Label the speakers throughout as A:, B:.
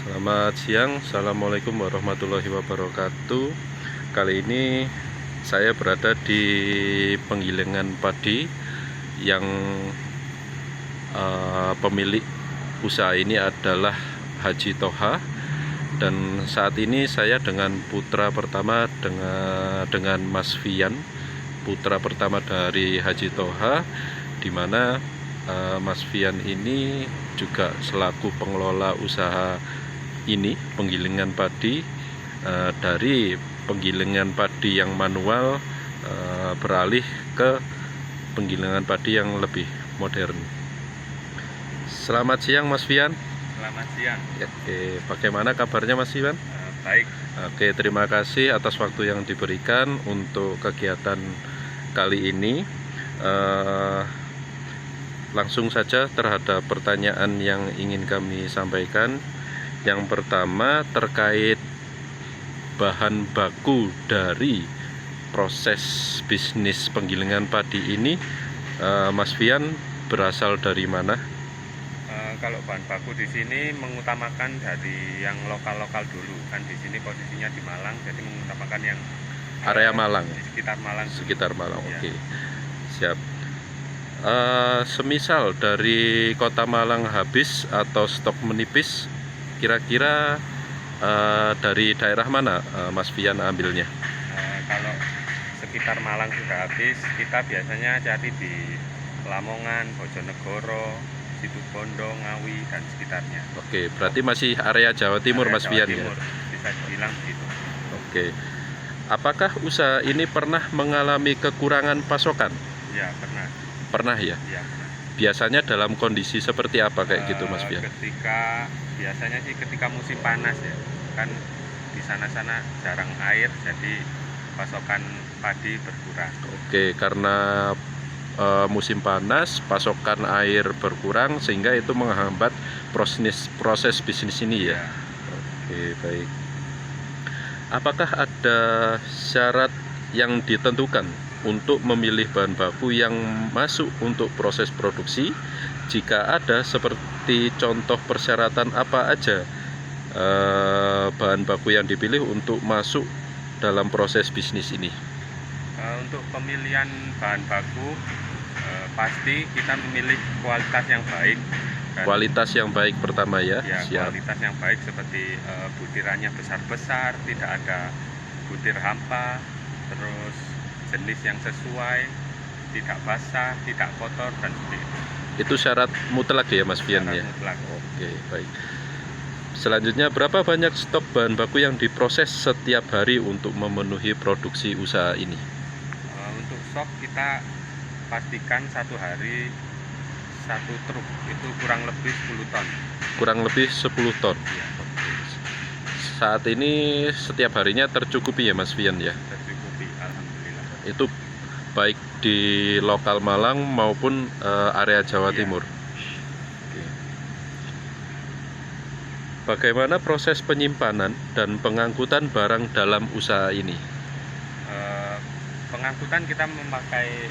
A: Selamat siang, Assalamualaikum warahmatullahi wabarakatuh. Kali ini saya berada di penggilingan padi yang pemilik usaha ini adalah Haji Toha. Dan saat ini saya dengan putra pertama dengan Mas Fian, putra pertama dari Haji Toha, di mana Mas Fian ini juga selaku pengelola usaha ini, penggilingan padi, dari penggilingan padi yang manual beralih ke penggilingan padi yang lebih modern. Selamat siang Mas Fian.
B: Selamat siang.
A: Oke, bagaimana kabarnya Mas Fian?
B: Baik.
A: Oke, terima kasih atas waktu yang diberikan untuk kegiatan kali ini. Langsung saja terhadap pertanyaan yang ingin kami sampaikan. Yang pertama terkait bahan baku dari proses bisnis penggilingan padi ini, Mas Fian berasal dari mana?
B: Kalau bahan baku di sini mengutamakan dari yang lokal-lokal dulu, kan di sini posisinya di Malang, jadi mengutamakan yang
A: Area Malang,
B: di sekitar Malang.
A: sekitar Malang.
B: Ya.
A: Oke, siap. Semisal dari kota Malang habis atau stok menipis, kira-kira dari daerah mana Mas Fian ambilnya?
B: Kalau sekitar Malang sudah habis, kita biasanya cari di Lamongan, Bojonegoro, Situbondo, Ngawi, dan sekitarnya.
A: Oke, berarti masih area Jawa Timur,
B: Area
A: Mas
B: Jawa
A: Fian
B: Timur,
A: ya?
B: bisa dibilang begitu.
A: Oke, apakah usaha ini pernah mengalami kekurangan pasokan?
B: Ya, pernah.
A: Pernah ya?
B: Ya, pernah.
A: Biasanya dalam kondisi seperti apa kayak gitu Mas Fian?
B: Biasanya sih ketika musim panas ya, kan di sana-sana jarang air, jadi pasokan padi berkurang.
A: Oke, karena musim panas, pasokan air berkurang sehingga itu menghambat proses bisnis ini ya.
B: Ya.
A: Oke, baik. Apakah ada syarat yang ditentukan untuk memilih bahan baku yang masuk untuk proses produksi? Jika ada, seperti contoh persyaratan apa aja bahan baku yang dipilih untuk masuk dalam proses bisnis ini?
B: Untuk pemilihan bahan baku, pasti kita memilih kualitas yang baik.
A: Kualitas yang baik pertama ya.
B: Ya,
A: Siap.
B: kualitas yang baik seperti butirannya besar-besar, tidak ada butir hampa, terus jenis yang sesuai, tidak basah, tidak kotor, dan seperti itu.
A: Itu syarat mutlak ya Mas Fian ya.
B: Mutlak.
A: Oke, baik. Selanjutnya, berapa banyak stok bahan baku yang diproses setiap hari untuk memenuhi produksi usaha ini?
B: Untuk stok kita pastikan satu hari satu truk itu kurang lebih 10 ton.
A: Kurang lebih 10 ton.
B: Ya.
A: Saat ini setiap harinya tercukupi ya Mas Fian ya?
B: Tercukupi, alhamdulillah.
A: Itu baik di lokal Malang maupun area Jawa Timur. Oke. Bagaimana proses penyimpanan dan pengangkutan barang dalam usaha ini?
B: Pengangkutan kita memakai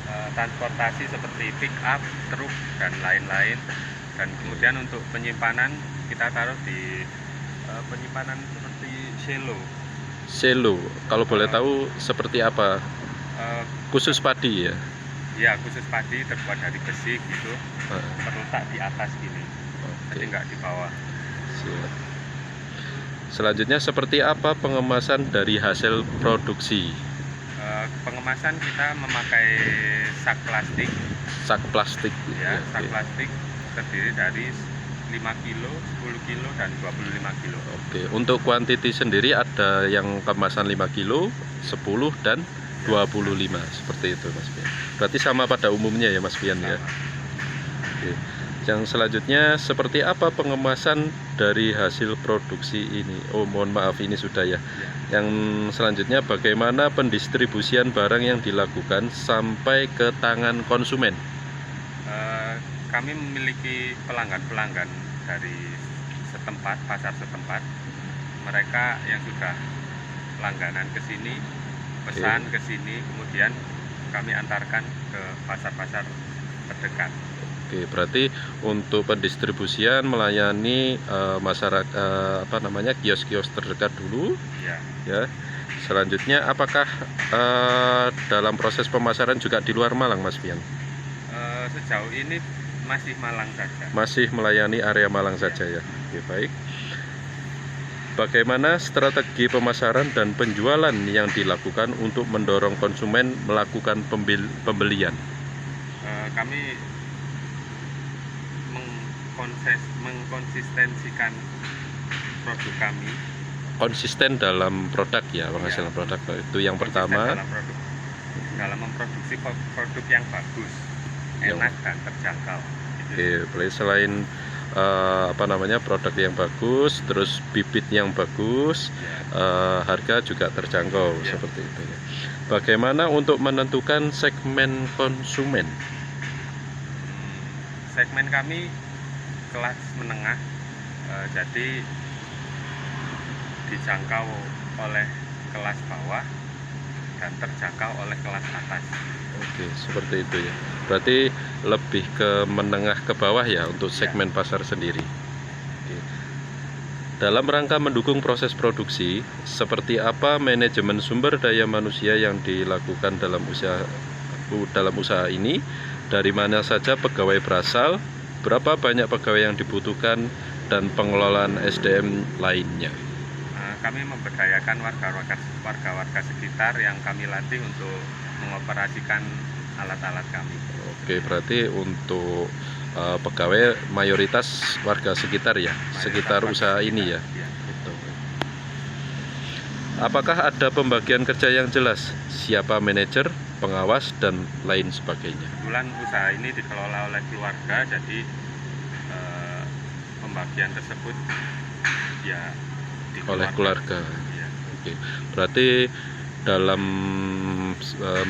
B: transportasi seperti pick up, truk, dan lain-lain. Dan kemudian untuk penyimpanan kita taruh di penyimpanan seperti silo.
A: Silo, kalau boleh tahu seperti apa? Khusus padi ya?
B: Ya, khusus padi, terbuat dari besi gitu, terletak di atas gini, jadi nggak di bawah.
A: Siap. Selanjutnya, seperti apa pengemasan dari hasil produksi?
B: Pengemasan kita memakai sak plastik.
A: Sak plastik
B: Ya, sak
A: oke.
B: plastik terdiri dari 5 kilo, 10 kilo, dan 25 kilo.
A: Oke, untuk kuantiti sendiri ada yang kemasan 5 kilo, 10, dan 25, seperti itu Mas Fian. Berarti sama pada umumnya ya Mas Fian ya. Oke. Yang selanjutnya, seperti apa pengemasan dari hasil produksi ini? Oh, mohon maaf, ini sudah ya. Yang selanjutnya, bagaimana pendistribusian barang yang dilakukan sampai ke tangan konsumen?
B: Kami memiliki pelanggan-pelanggan dari setempat, pasar setempat. Mereka yang sudah langganan ke sini, pesan ke sini, kemudian kami antarkan ke pasar-pasar terdekat.
A: Oke, berarti untuk pendistribusian melayani masyarakat kios-kios terdekat dulu
B: Ya,
A: ya. Selanjutnya apakah dalam proses pemasaran juga di luar Malang, Mas Fian?
B: sejauh ini masih Malang saja.
A: Masih melayani area Malang saja ya. Oke, baik. Bagaimana strategi pemasaran dan penjualan yang dilakukan untuk mendorong konsumen melakukan pembelian?
B: Kami mengkonsistensikan produk kami.
A: Konsisten dalam produk ya, penghasilan produk itu yang
B: Konsisten
A: pertama.
B: dalam memproduksi produk yang bagus, enak dan terjangkau.
A: Oke, selain produk yang bagus, terus bibit yang bagus, harga juga terjangkau seperti itu ya. Bagaimana untuk menentukan segmen konsumen?
B: Segmen kami kelas menengah, jadi dijangkau oleh kelas bawah dan terjangkau oleh kelas atas.
A: Oke, seperti itu ya. Berarti lebih ke menengah ke bawah ya untuk segmen pasar sendiri. Oke. Dalam rangka mendukung proses produksi, seperti apa manajemen sumber daya manusia yang dilakukan dalam usaha ini? Dari mana saja pegawai berasal? Berapa banyak pegawai yang dibutuhkan dan pengelolaan SDM lainnya?
B: Kami memberdayakan warga-warga sekitar yang kami latih untuk mengoperasikan alat-alat kami.
A: Oke, berarti untuk pegawai mayoritas warga sekitar ya, sekitar usaha ini ya. Gitu. Apakah ada pembagian kerja yang jelas? Siapa manajer, pengawas, dan lain sebagainya?
B: Kebetulan usaha ini dikelola oleh keluarga, jadi pembagian tersebut ya
A: Oleh keluarga.
B: Ya.
A: Oke. Berarti dalam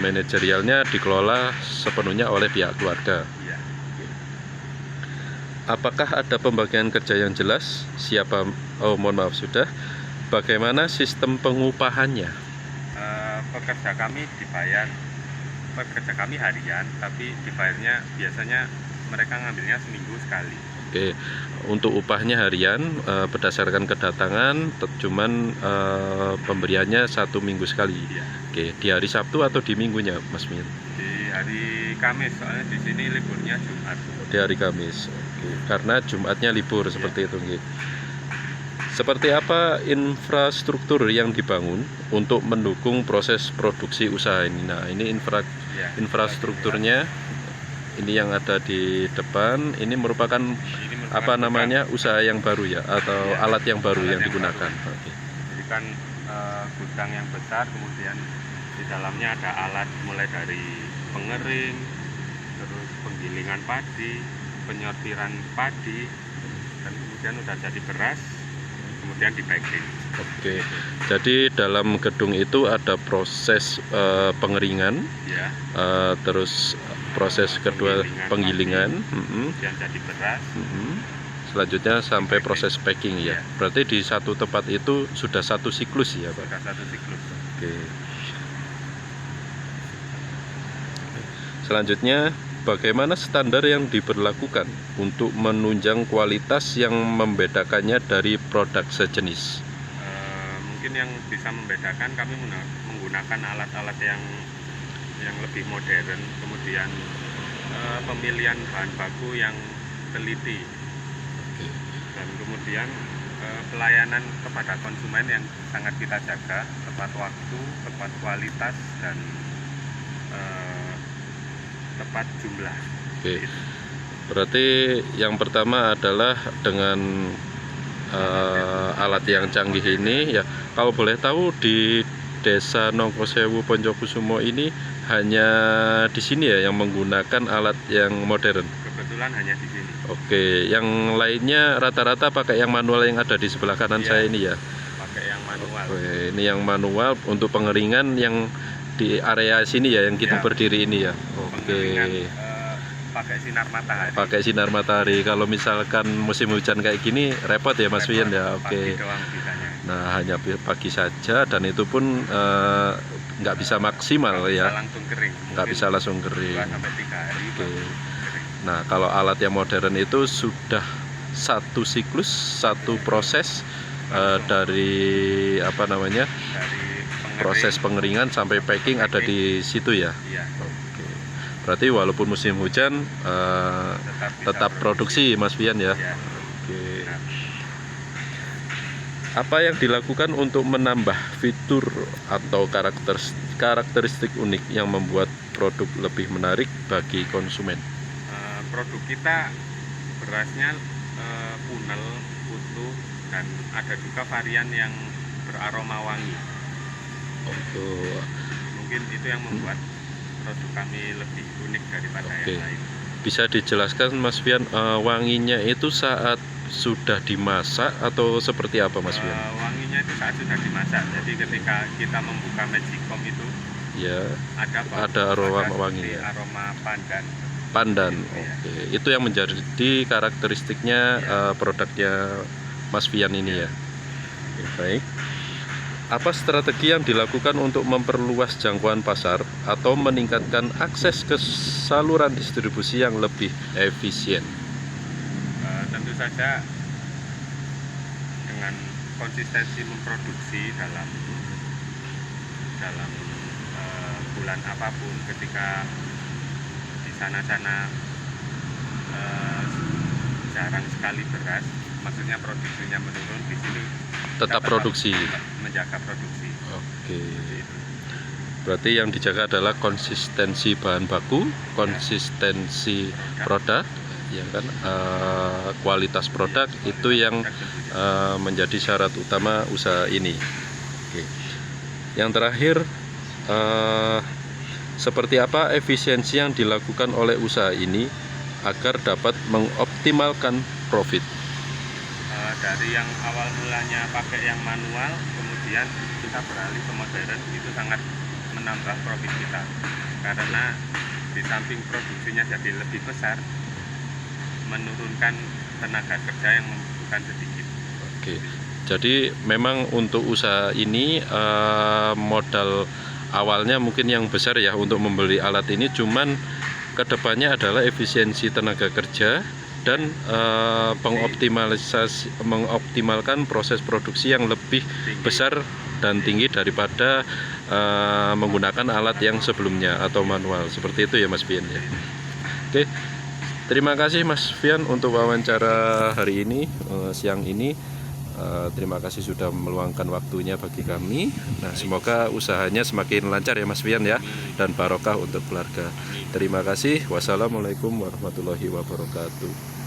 A: manajerialnya dikelola sepenuhnya oleh pihak keluarga.
B: Ya.
A: Apakah ada pembagian kerja yang jelas? Mohon maaf sudah. Bagaimana sistem pengupahannya?
B: Pekerja kami harian, tapi dibayarnya biasanya mereka ngambilnya seminggu sekali.
A: Oke, untuk upahnya harian berdasarkan kedatangan, cuman pemberiannya 1 minggu sekali.
B: Ya.
A: Oke, di hari Sabtu atau di minggunya, Mas Min?
B: Di hari Kamis, soalnya di sini liburnya Jumat.
A: Di hari Kamis. Oke, karena Jumatnya libur seperti itu. Oke. Seperti apa infrastruktur yang dibangun untuk mendukung proses produksi usaha ini? Nah, ini infrastrukturnya. Ini yang ada di depan, ini merupakan usaha yang baru ya, atau alat yang baru yang digunakan. Oke.
B: Jadi kan gudang yang besar, kemudian di dalamnya ada alat mulai dari pengering, terus penggilingan padi, penyortiran padi, dan kemudian udah jadi beras, kemudian di packing.
A: Oke, jadi dalam gedung itu ada proses pengeringan,
B: Ya.
A: terus proses kedua penggilingan,
B: Kemudian jadi beras.
A: Selanjutnya sampai proses packing ya. Berarti di satu tempat itu sudah satu siklus ya, Pak?
B: Sudah satu siklus.
A: Oke. Selanjutnya, bagaimana standar yang diberlakukan untuk menunjang kualitas yang membedakannya dari produk sejenis?
B: Mungkin yang bisa membedakan, kami menggunakan alat-alat yang lebih modern, kemudian pemilihan bahan baku yang teliti, dan kemudian pelayanan kepada konsumen yang sangat kita jaga, tepat waktu, tepat kualitas, dan tepat jumlah.
A: Oke. Berarti yang pertama adalah dengan alat yang canggih ini ya. Kalau boleh tahu di Desa Nongkosewu Poncokusumo ini hanya di sini ya yang menggunakan alat yang modern?
B: Kebetulan hanya di sini.
A: Oke, yang lainnya rata-rata pakai yang manual yang ada di sebelah kanan saya ini ya?
B: Pakai yang manual.
A: Oke, ini yang manual untuk pengeringan yang di area sini ya, yang kita berdiri ini ya. Oke.
B: Pakai sinar matahari.
A: Pakai sinar matahari. Kalau misalkan musim hujan kayak gini repot ya Mas Wian ya. Oke. Nah, hanya pagi saja, dan itu pun nggak bisa maksimal ya.
B: Langsung kering.
A: Nggak bisa langsung kering.
B: 2 sampai 3 hari.
A: Oke. Nah, kalau alat yang modern itu sudah satu siklus, satu proses dari apa namanya,
B: dari
A: proses pengeringan sampai packing ada di situ ya.
B: Iya,
A: Oke. Berarti walaupun musim hujan tetap produksi Mas Fian ya.
B: Iya.
A: Oke.
B: Nah,
A: Apa yang dilakukan untuk menambah fitur atau karakteristik unik yang membuat produk lebih menarik bagi konsumen?
B: produk kita berasnya punel, utuh, dan ada juga varian yang beraroma wangi. Mungkin itu yang membuat produk kami lebih unik daripada
A: Oke.
B: yang lain.
A: Bisa dijelaskan Mas Fian, wanginya itu saat sudah dimasak atau seperti apa Mas Fian?
B: Wanginya itu saat sudah dimasak. Jadi ketika kita membuka magicom itu
A: Ya,
B: ada
A: aroma
B: seperti
A: wangi ya.
B: aroma pandan.
A: Pandan.
B: Gitu, ya.
A: Oke. Itu yang menjadi karakteristiknya produknya Mas Fian ini ya. Oke, baik. Apa strategi yang dilakukan untuk memperluas jangkauan pasar atau meningkatkan akses ke saluran distribusi yang lebih efisien?
B: Tentu saja dengan konsistensi memproduksi dalam bulan apapun, ketika di sana-sana jarang sekali beras, maksudnya produksinya menurun, di sini
A: Tetap produksi.
B: menjaga produksi.
A: Oke.
B: Seperti itu.
A: Berarti yang dijaga adalah konsistensi bahan baku, konsistensi produk, ya kan, kualitas produk itu yang menjadi syarat utama usaha ini. Oke. Yang terakhir, seperti apa efisiensi yang dilakukan oleh usaha ini agar dapat mengoptimalkan profit?
B: Dari yang awal mulanya pakai yang manual, kemudian kita beralih ke modern, itu sangat menambah profit kita, karena di samping produksinya jadi lebih besar, menurunkan tenaga kerja yang membutuhkan sedikit.
A: Oke, jadi memang untuk usaha ini modal awalnya mungkin yang besar ya untuk membeli alat ini, cuman kedepannya adalah efisiensi tenaga kerja dan mengoptimalkan proses produksi yang lebih besar dan tinggi daripada menggunakan alat yang sebelumnya atau manual, seperti itu ya Mas Fian ya. Oke, terima kasih Mas Fian untuk wawancara hari ini, siang ini. Terima kasih sudah meluangkan waktunya bagi kami. Nah, semoga usahanya semakin lancar ya Mas Fian ya, dan barokah untuk keluarga. Terima kasih. Wassalamualaikum warahmatullahi wabarakatuh.